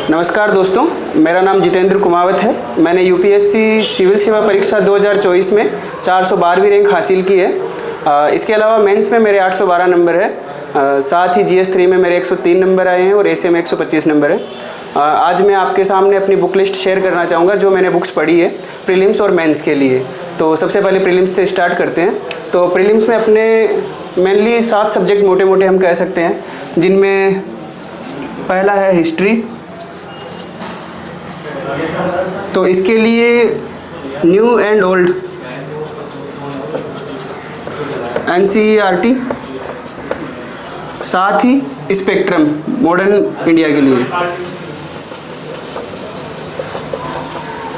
नमस्कार दोस्तों, मेरा नाम जितेंद्र कुमावत है। मैंने यूपीएससी सिविल सेवा परीक्षा 2024 में 412वीं रैंक हासिल की है। इसके अलावा मेंस में मेरे 812 नंबर है। साथ ही जीएस 3 में मेरे 103 नंबर आए हैं और एसए में 125 नंबर है। आज मैं आपके सामने अपनी बुक लिस्ट शेयर करना चाहूँगा जो मैंने बुक्स पढ़ी है प्रीलिम्स और मेंस के लिए। तो सबसे पहले प्रीलिम्स से स्टार्ट करते हैं। तो प्रीलिम्स में अपने मेनली 7 सब्जेक्ट मोटे मोटे हम कह सकते हैं, जिनमें पहला है हिस्ट्री। तो इसके लिए न्यू एंड ओल्ड NCERT, साथ ही स्पेक्ट्रम मॉडर्न इंडिया के लिए।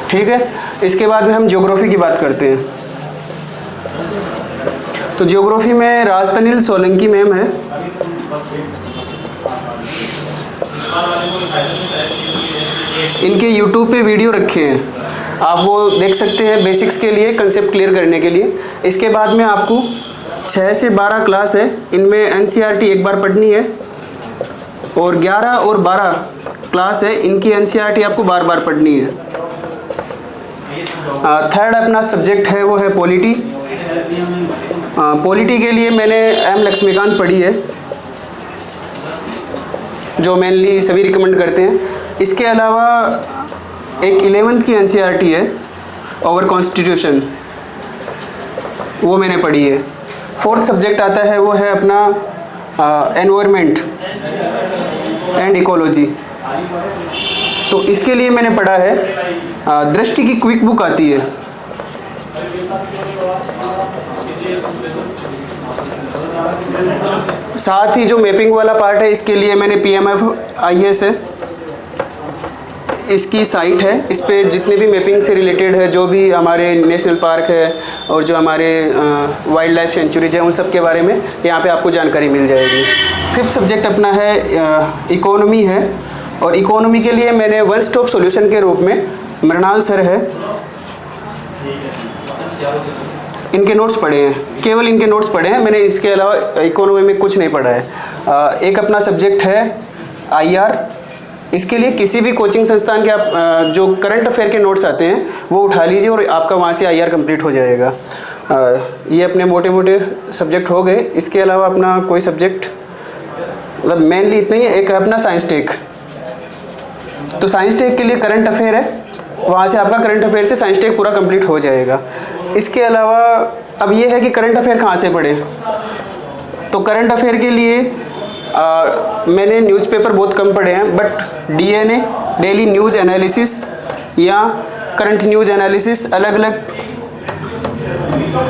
ठीक है, इसके बाद में हम ज्योग्राफी की बात करते हैं। तो ज्योग्राफी में राजतनिल सोलंकी मैम है। इनके YouTube पे वीडियो रखे हैं, आप वो देख सकते हैं बेसिक्स के लिए, कंसेप्ट क्लियर करने के लिए। इसके बाद में आपको 6 से 12 क्लास है, इनमें NCERT एक बार पढ़नी है और 11 और 12 क्लास है, इनकी NCERT आपको बार बार पढ़नी है। थर्ड अपना सब्जेक्ट है वो है पॉलिटी। पॉलिटी के लिए मैंने M लक्ष्मीकांत पढ़ी है, जो मेनली सभी रिकमेंड करते हैं। इसके अलावा एक 11th की NCERT है ओवर कॉन्स्टिट्यूशन, वो मैंने पढ़ी है। फोर्थ सब्जेक्ट आता है वो है अपना एनवायरनमेंट एंड इकोलॉजी। तो इसके लिए मैंने पढ़ा है दृष्टि की क्विक बुक आती है। साथ ही जो मैपिंग वाला पार्ट है, इसके लिए मैंने PMFIS है, इसकी साइट है। इस पे जितने भी मैपिंग से रिलेटेड है, जो भी हमारे नेशनल पार्क है और जो हमारे वाइल्ड लाइफ सेंचुरीज है, उन सब के बारे में यहाँ पे आपको जानकारी मिल जाएगी। फिफ्थ सब्जेक्ट अपना है इकोनॉमी है, और इकोनॉमी के लिए मैंने वन स्टॉप सॉल्यूशन के रूप में मृणाल सर है, इनके नोट्स पढ़े हैं, केवल इनके नोट्स पढ़े हैं मैंने। इसके अलावा इकोनॉमी में कुछ नहीं पढ़ा है। एक अपना सब्जेक्ट है IR। इसके लिए किसी भी कोचिंग संस्थान के आप जो करंट अफेयर के नोट्स आते हैं वो उठा लीजिए और आपका वहाँ से IR कंप्लीट हो जाएगा। ये अपने मोटे मोटे सब्जेक्ट हो गए। इसके अलावा अपना कोई सब्जेक्ट मतलब मेनली इतना ही है। एक अपना साइंस टेक। तो साइंस टेक के लिए करंट अफेयर है, वहाँ से आपका करंट अफेयर से साइंस टेक पूरा कंप्लीट हो जाएगा। इसके अलावा अब ये है कि करंट अफेयर कहाँ से पढ़ें। तो करंट अफेयर के लिए मैंने न्यूज़पेपर बहुत कम पढ़े हैं, but DNA daily news analysis या करंट न्यूज़ एनालिसिस अलग अलग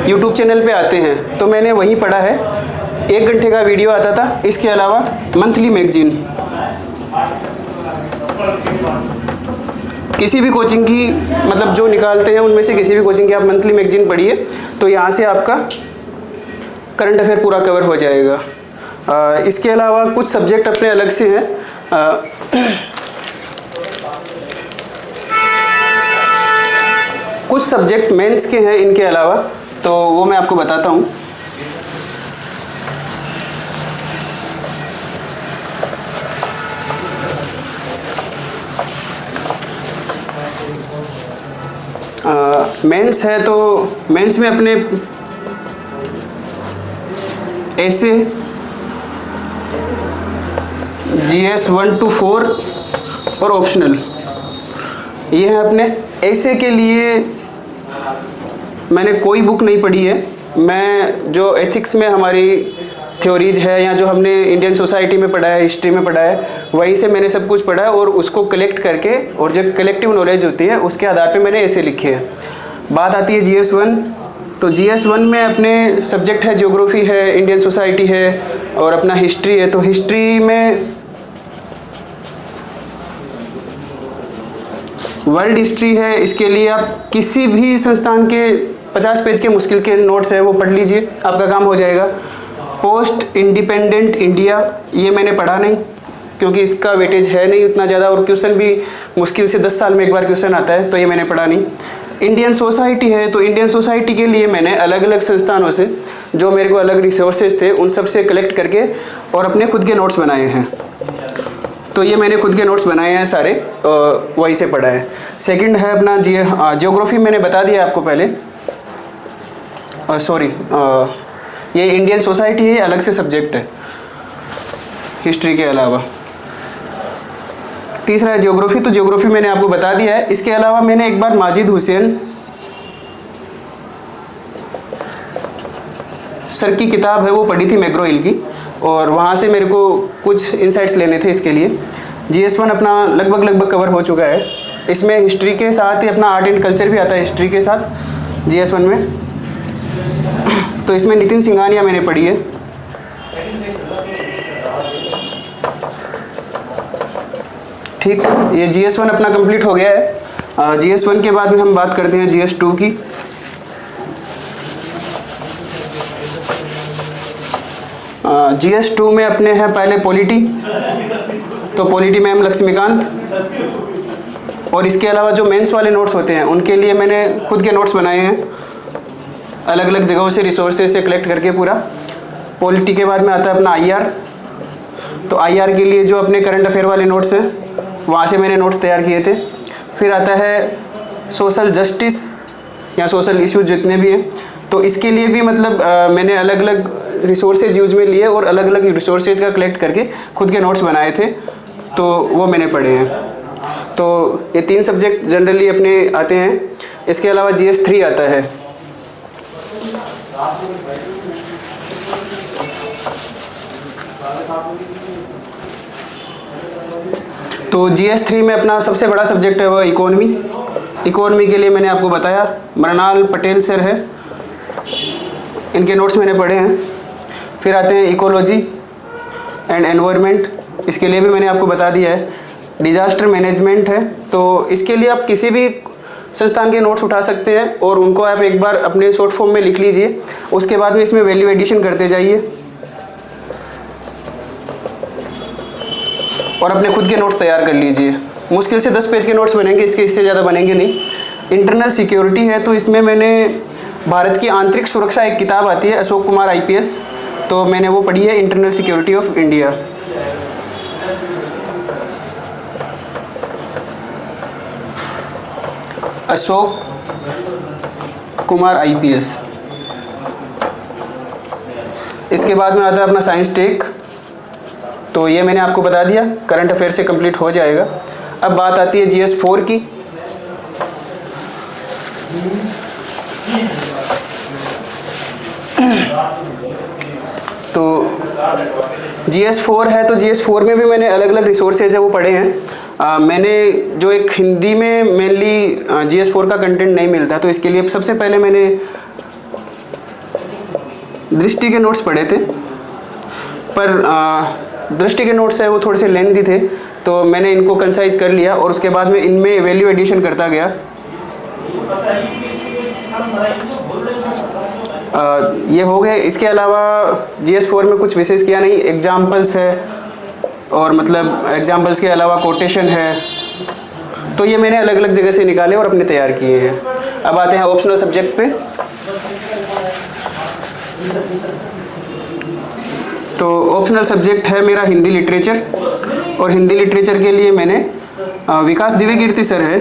YouTube चैनल पे आते हैं, तो मैंने वहीं पढ़ा है। 1 घंटे का वीडियो आता था। इसके अलावा मंथली मैगजीन, किसी भी कोचिंग की मतलब जो निकालते हैं उनमें से किसी भी कोचिंग की आप मंथली मैगजीन पढ़िए, तो यहाँ से आपका करंट अफेयर पूरा कवर हो जाएगा। इसके अलावा कुछ सब्जेक्ट अपने अलग से हैं। कुछ सब्जेक्ट मेंस के हैं इनके अलावा, तो वो मैं आपको बताता हूँ। मेंस है, तो मेंस में अपने ऐसे GS 1 to 4 और ऑप्शनल, ये है अपने। ऐसे के लिए मैंने कोई बुक नहीं पढ़ी है। मैं जो एथिक्स में हमारी थ्योरीज है या जो हमने इंडियन सोसाइटी में पढ़ा है, हिस्ट्री में पढ़ा है, वहीं से मैंने सब कुछ पढ़ा है और उसको कलेक्ट करके, और जो कलेक्टिव नॉलेज होती है उसके आधार पे मैंने ऐसे लिखे हैं। बात आती है GS 1। तो GS 1 में अपने सब्जेक्ट है ज्योग्राफी है, इंडियन सोसाइटी है और अपना हिस्ट्री है। तो हिस्ट्री में वर्ल्ड हिस्ट्री है। इसके लिए आप किसी भी संस्थान के 50 पेज के मुश्किल के नोट्स है वो पढ़ लीजिए, आपका काम हो जाएगा। पोस्ट इंडिपेंडेंट इंडिया, ये मैंने पढ़ा नहीं क्योंकि इसका वेटेज है नहीं उतना ज़्यादा, और क्वेश्चन भी मुश्किल से 10 साल में एक बार क्वेश्चन आता है, तो ये मैंने पढ़ा नहीं। इंडियन सोसाइटी है, तो इंडियन सोसाइटी के लिए मैंने अलग अलग संस्थानों से जो मेरे को अलग रिसोर्सेज थे उन सब से कलेक्ट करके और अपने खुद के नोट्स बनाए हैं। तो ये मैंने खुद के नोट्स बनाए हैं सारे, वहीं से पढ़ा है। सेकंड है अपना जियोग्राफी, मैंने बता दिया आपको पहले, सॉरी ये इंडियन सोसाइटी है, अलग से सब्जेक्ट है हिस्ट्री के अलावा। तीसरा है जियोग्राफी, तो जियोग्राफी मैंने आपको बता दिया है। इसके अलावा मैंने एक बार माजिद हुसैन सर की किताब है वो पढ़ी थी मैग्रो हिल की, और वहाँ से मेरे को कुछ इंसाइट्स लेने थे। इसके लिए GS1 अपना लगभग कवर हो चुका है। इसमें हिस्ट्री के साथ ही अपना आर्ट एंड कल्चर भी आता है हिस्ट्री के साथ GS1 में। तो इसमें नितिन सिंघानिया मैंने पढ़ी है। ठीक, ये GS1 अपना कंप्लीट हो गया है। GS1 के बाद में हम बात करते हैं GS2 की। GS2 में अपने हैं पहले पॉलिटी, तो पॉलिटी में हम लक्ष्मीकांत, और इसके अलावा जो मेंस वाले नोट्स होते हैं उनके लिए मैंने खुद के नोट्स बनाए हैं, अलग अलग जगहों से रिसोर्सेज से कलेक्ट करके पूरा। पॉलिटी के बाद में आता है अपना IR, तो IR के लिए जो अपने करंट अफेयर वाले नोट्स हैं वहाँ से मैंने नोट्स तैयार किए थे। फिर आता है सोशल जस्टिस या सोशल इश्यूज जितने भी हैं, तो इसके लिए भी मतलब मैंने अलग अलग रिसोर्सेज यूज में लिए और अलग अलग रिसोर्सेज का कलेक्ट करके खुद के नोट्स बनाए थे, तो वो मैंने पढ़े हैं। तो ये 3 सब्जेक्ट जनरली अपने आते हैं। इसके अलावा GS3 आता है। तो GS3 में अपना सबसे बड़ा सब्जेक्ट है वो इकोनॉमी। इकोनॉमी के लिए मैंने आपको बताया मृणाल पटेल सर है, इनके नोट्स मैंने पढ़े हैं। फिर आते हैं इकोलॉजी एंड एनवायरनमेंट, इसके लिए भी मैंने आपको बता दिया है। डिजास्टर मैनेजमेंट है, तो इसके लिए आप किसी भी संस्थान के नोट्स उठा सकते हैं और उनको आप एक बार अपने शॉर्ट फॉर्म में लिख लीजिए, उसके बाद में इसमें वैल्यू एडिशन करते जाइए और अपने खुद के नोट्स तैयार कर लीजिए। मुश्किल से 10 पेज के नोट्स बनेंगे, इससे ज़्यादा बनेंगे नहीं। इंटरनल सिक्योरिटी है, तो इसमें मैंने भारत की आंतरिक सुरक्षा एक किताब आती है अशोक कुमार IPS, तो मैंने वो पढ़ी है, internal security of India. Ashok Kumar IPS। इसके बाद में आता है अपना साइंस टेक, तो ये मैंने आपको बता दिया, करंट अफेयर से कंप्लीट हो जाएगा। अब बात आती है GS4 की। तो GS4 है, तो GS4 में भी मैंने अलग अलग रिसोर्सेज है वो पढ़े हैं। मैंने जो एक हिंदी में मेनली GS4 का कंटेंट नहीं मिलता, तो इसके लिए सबसे पहले मैंने दृष्टि के नोट्स पढ़े थे, पर दृष्टि के नोट्स है वो थोड़े से लेंथी थे, तो मैंने इनको कंसाइज कर लिया और उसके बाद में इनमें वैल्यू एडिशन करता गया। ये हो गए। इसके अलावा GS4 में कुछ विशेष किया नहीं, एग्जाम्पल्स है और मतलब एग्जाम्पल्स के अलावा कोटेशन है, तो ये मैंने अलग अलग जगह से निकाले और अपने तैयार किए हैं। अब आते हैं ऑप्शनल सब्जेक्ट पे। तो ऑप्शनल सब्जेक्ट है मेरा हिंदी लिटरेचर, और हिंदी लिटरेचर के लिए मैंने विकास दिव्यकीर्ति सर है,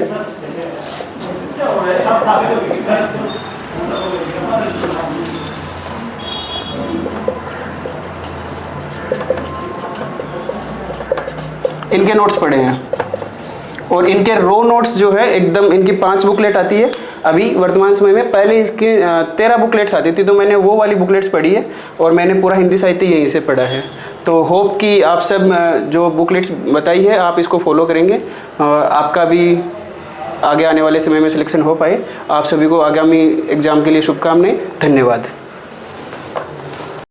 इनके नोट्स पढ़े हैं, और इनके रो नोट्स जो है एकदम, इनकी 5 बुकलेट आती है अभी वर्तमान समय में। पहले इसकी 13 बुकलेट्स आती थी, तो मैंने वो वाली बुकलेट्स पढ़ी है और मैंने पूरा हिंदी साहित्य यहीं से पढ़ा है। तो होप कि आप सब जो बुकलेट्स बताई है आप इसको फॉलो करेंगे, आपका भी आगे आने वाले समय में सिलेक्शन हो पाए। आप सभी को आगामी एग्ज़ाम के लिए शुभकामनाएं। धन्यवाद।